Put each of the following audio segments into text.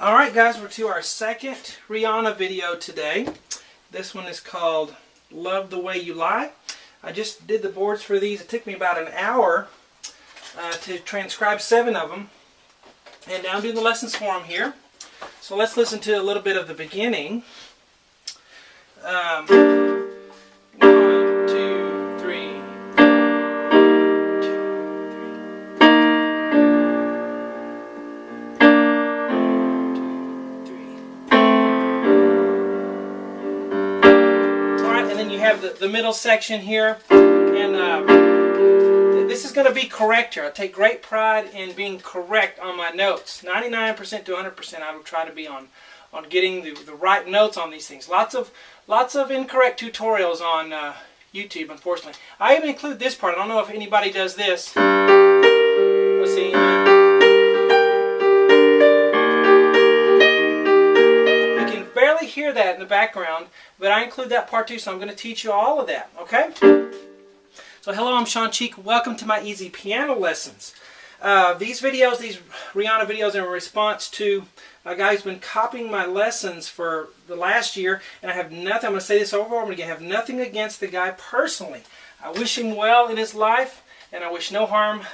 Alright guys, we're to our second Rihanna video today. This one is called Love the Way You Lie. I just did the boards for these. It took me about an hour to transcribe 7 of them. And now I'm doing the lessons for them here. So let's listen to a little bit of the beginning. 1, 2, 3. You have the middle section here, and this is going to be correct here. I take great pride in being correct on my notes. 99% to 100% I will try to be on getting the right notes on these things. Lots of incorrect tutorials on YouTube, unfortunately. I even include this part. I don't know if anybody does this. Let's see. Barely hear that in the background, but I include that part too, so I'm going to teach you all of that, okay? So hello, I'm Sean Cheek. Welcome to my easy piano lessons. These videos, these Rihanna videos, are in response to a guy who's been copying my lessons for the last year, and I have nothing, I'm going to say this over and over again, I have nothing against the guy personally. I wish him well in his life, and I wish no harm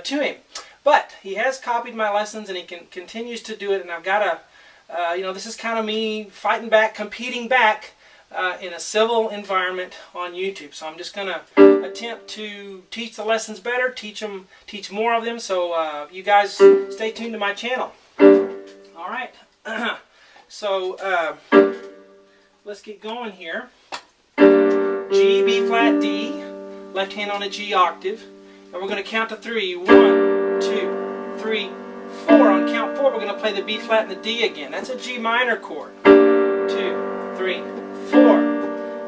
to him. But he has copied my lessons, and he continues to do it, and I've got to this is kind of me fighting back, competing back in a civil environment on YouTube. So I'm just going to attempt to teach the lessons better, teach more of them. So you guys stay tuned to my channel. All right. So let's get going here. G, B flat, D, left hand on a G octave, and we're going to count to 3. 1, 2, 3, 4. On count 4, we're going to play the B flat and the D again. That's a G minor chord. 2, 3, 4.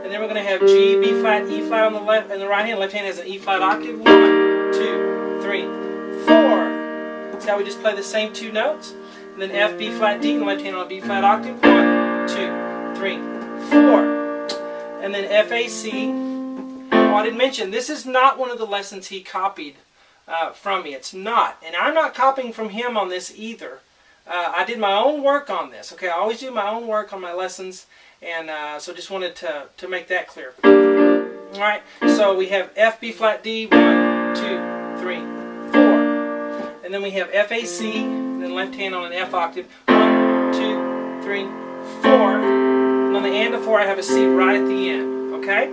And then we're going to have G, B flat, E flat on the left and the right hand. Left hand has an E flat octave. 1, 2, 3, 4. See how we just play the same 2 notes? And then F, B flat, D, and the left hand on a B flat octave. 1, 2, 3, 4. And then F, A, C. Oh, I didn't mention, this is not one of the lessons he copied from me. It's not. And I'm not copying from him on this either. I did my own work on this. Okay, I always do my own work on my lessons, and so just wanted to make that clear. Alright, so we have F, B flat, D, 1, 2, 3, 4. And then we have F, A, C, and then left hand on an F octave. 1, 2, 3, 4. And on the and of 4 I have a C right at the end. Okay?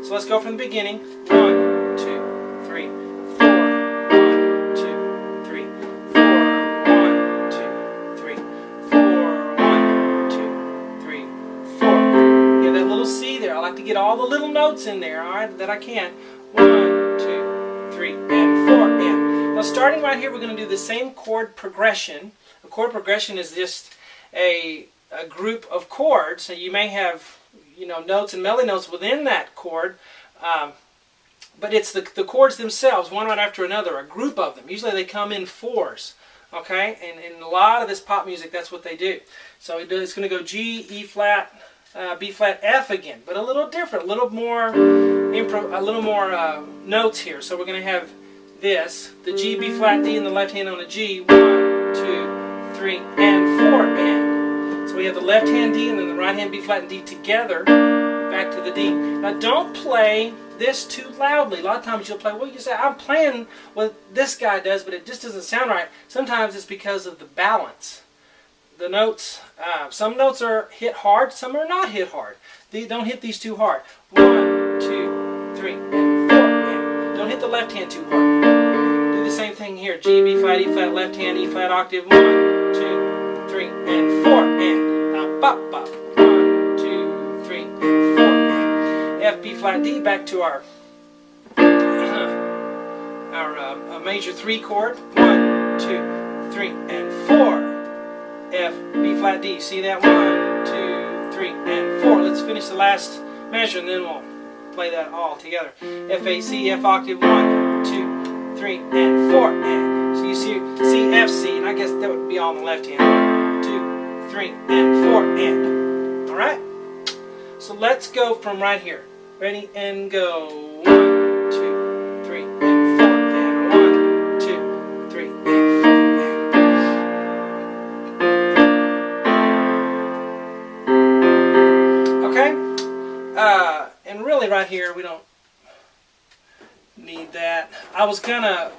So let's go from the beginning. 1, 2, 3, 4. I like to get all the little notes in there, alright, that I can. 1, 2, 3, and 4. And now starting right here, we're going to do the same chord progression. A chord progression is just a group of chords. So you may have, notes and melody notes within that chord, but it's the chords themselves, one right after another, a group of them. Usually they come in 4s. Okay, and in a lot of this pop music, that's what they do. So it's going to go G, E flat, B flat, F again, but a little different, a little more notes here. So we're going to have this, the G, B flat, D, and the left hand on the G. 1, 2, 3, and 4. And so we have the left hand D and then the right hand B flat and D together, back to the D. Now don't play this too loudly. A lot of times you'll play, well, you say, I'm playing what this guy does, but it just doesn't sound right. Sometimes it's because of the balance. The notes, some notes are hit hard, some are not hit hard. Don't hit these too hard. 1, 2, 3, and 4. And don't hit the left hand too hard. Do the same thing here. G, B flat, E flat, left hand, E flat octave. 1, 2, 3, and 4. And bop, bop. 1, 2, 3, and 4. And F, B flat, D. Back to our major 3 chord. 1, 2, 3, and 4. F, B flat, D. See that? 1, 2, 3, and 4. Let's finish the last measure and then we'll play that all together. F, A, C, F octave. 1, 2, 3, and 4. And so you see C, F, C, and I guess that would be all on the left hand. 1, 2, 3, and 4. And alright? So let's go from right here. Ready and go. 1, 2, 3, and 4. And 1, 2, 3, and 4. And right here. We don't need that. I was gonna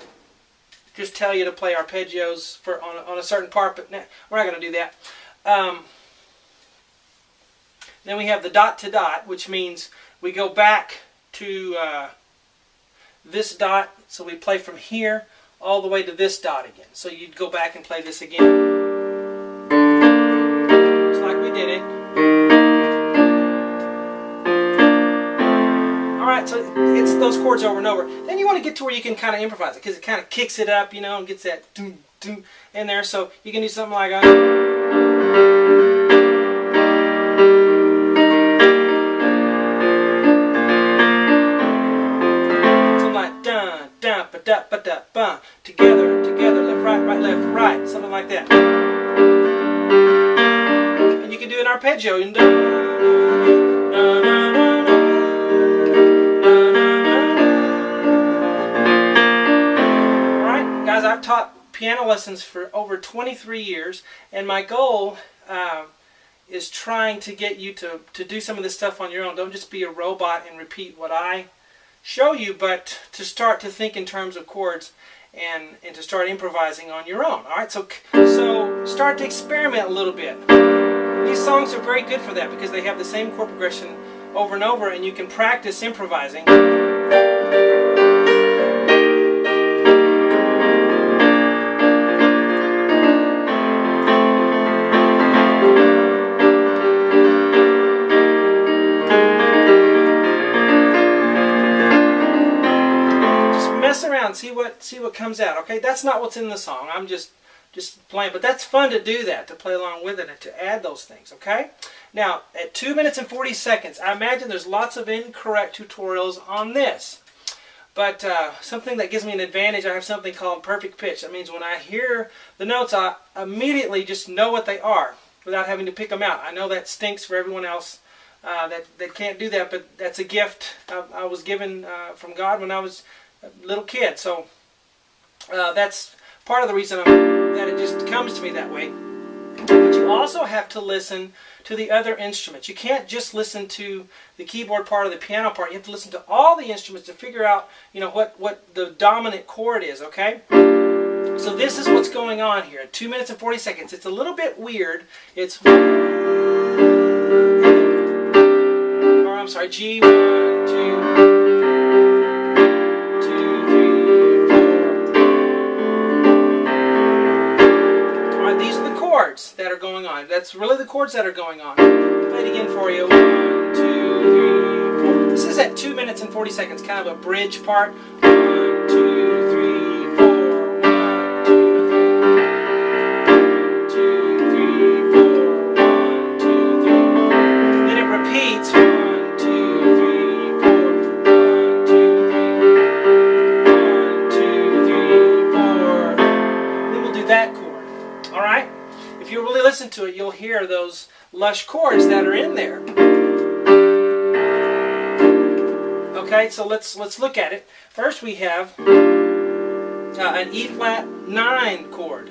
just tell you to play arpeggios for on a certain part, but nah, we're not gonna do that. Then we have the dot to dot, which means we go back to this dot, so we play from here all the way to this dot again. So you'd go back and play this again, just like we did it. Alright, so it's those chords over and over. Then you want to get to where you can kind of improvise it, because it kind of kicks it up, you know, and gets that doom, doom in there. So you can do something like ba-da-ba-da-ba, together, together, left, right, something like that. And you can do an arpeggio. Alright, guys, I've taught piano lessons for over 23 years, and my goal is trying to get you to do some of this stuff on your own. Don't just be a robot and repeat what I show you, but to start to think in terms of chords and to start improvising on your own. Alright, so start to experiment a little bit. These songs are very good for that because they have the same chord progression over and over, and you can practice improvising. Around, see what comes out. Okay, that's not what's in the song. I'm just playing, but that's fun to do that, to play along with it and to add those things. Okay, now at 2 minutes and 40 seconds, I imagine there's lots of incorrect tutorials on this, but something that gives me an advantage, I have something called perfect pitch. That means when I hear the notes, I immediately just know what they are without having to pick them out. I know that stinks for everyone else that can't do that, but that's a gift I was given from God when I was a little kid. So that's part of the reason that it just comes to me that way. But you also have to listen to the other instruments. You can't just listen to the keyboard part or the piano part. You have to listen to all the instruments to figure out, you know, what the dominant chord is. Okay. So this is what's going on here. At 2 minutes and 40 seconds. It's a little bit weird. It's I'm sorry, G, 1, 2. That are going on. That's really the chords that are going on. Play it again for you. 1, 2, 3, 4. This is at 2 minutes and 40 seconds, kind of a bridge part. 1, 2, 3, 4. 1, 2, 3, 4. 1, 2, 3. Then it repeats. 1, 2, 3, 4. 1, 2, 3. 1, 2, 3, 4. Then we'll do that chord. All right. If you really listen to it, you'll hear those lush chords that are in there. Okay, so let's look at it. First, we have an E flat 9 chord.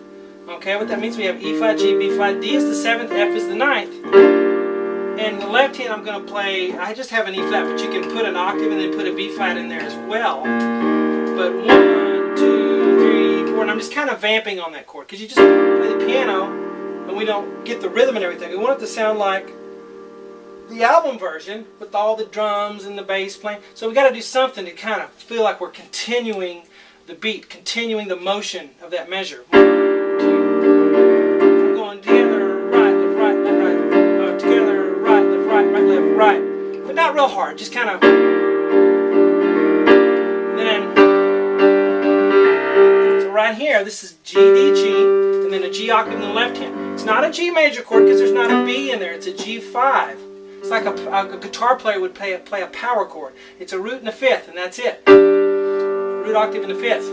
Okay, what that means, we have E flat, G, B flat, D is the 7th, F is the 9th. And the left hand, I'm going to play. I just have an E flat, but you can put an octave and then put a B flat in there as well. But 1, 2, 3, 4, and I'm just kind of vamping on that chord because you just play the piano. And we don't get the rhythm and everything. We want it to sound like the album version with all the drums and the bass playing. So we got to do something to kind of feel like we're continuing the beat, continuing the motion of that measure. 1, 2. I'm going together, right, left, right, left, right. Together, right, left, right, right, left, right. But not real hard. Just kind of. Then. So right here, this is G, D, G, and then a G octave in the left hand. It's not a G major chord because there's not a B in there. It's a G5. It's like a guitar player would play a power chord. It's a root and a fifth, and that's it. Root octave and a fifth.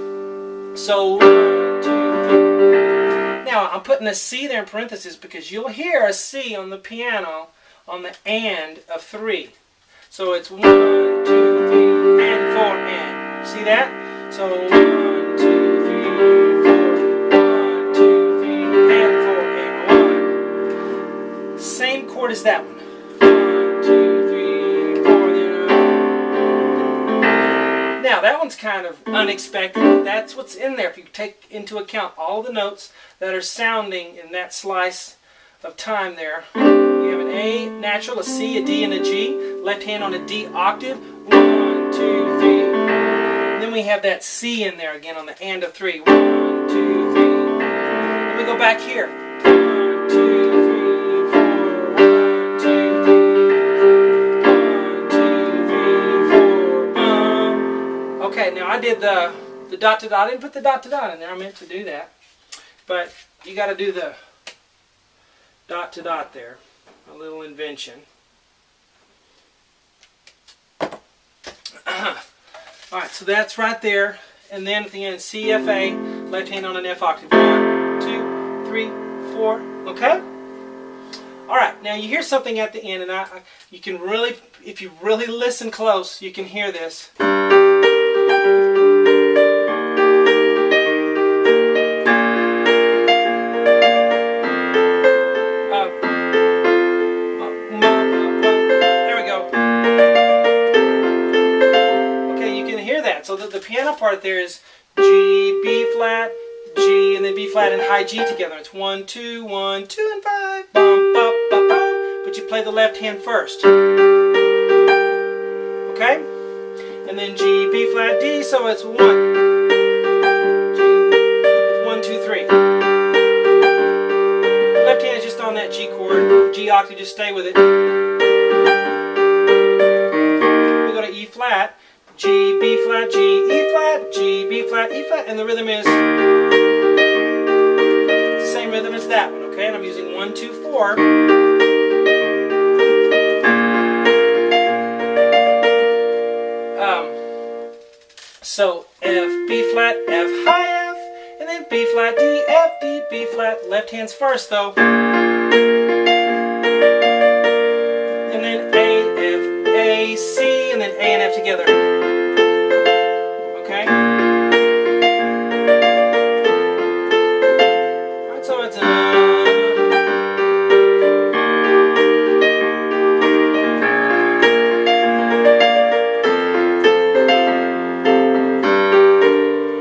So 1, 2, 3. Now I'm putting a C there in parentheses because you'll hear a C on the piano on the and of 3. So it's 1, 2, 3, and 4, and. See that? So 1, 2, 3, 4. Same chord as that one. 1, 2, 3, 4. one's kind of unexpected, but that's what's in there. If you take into account all the notes that are sounding in that slice of time there. You have an A natural, a C, a D, and a G. Left hand on a D octave. 1, 2, 3. And then we have that C in there again on the and of 3. 1, 2, 3. Then we go back here. 1, 2, 3, 4. 1, 2, 3. 1, 2, 3, 4. Okay, now I did the dot to dot. I didn't put the dot to dot in there. I meant to do that. But you got to do the dot to dot there. A little invention. Alright, so that's right there. And then at the end, C, F, A, left hand on an F octave. 1, 2, 3, 4. Okay? Alright, now you hear something at the end, and you can really, if you really listen close, you can hear this. So the piano part there is G, B flat, G, and then B flat and high G together. It's 1, 2, 1, 2, and 5. Bum, bum, bum, bum. But you play the left hand first. Okay? And then G, B flat, D, so it's 1. G, it's 1, 2, 3. The left hand is just on that G chord. G octave, just stay with it. We go to E flat. G, B flat, G, E flat, G, B flat, E flat, and the rhythm is the same rhythm as that one, okay? And I'm using 1, 2, 4. So F, B flat, F, high F, and then B flat, D, F, D, B flat. Left hand's first though. And then A, F, A, C, and then A and F together. Okay? Alright, so it's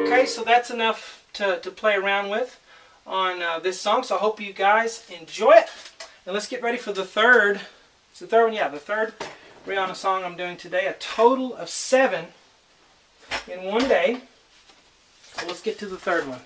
okay, so that's enough to play around with on this song. So I hope you guys enjoy it. And let's get ready for the third. It's the third one, yeah, the third Rihanna song I'm doing today. A total of 7 in one day. So let's get to the third one.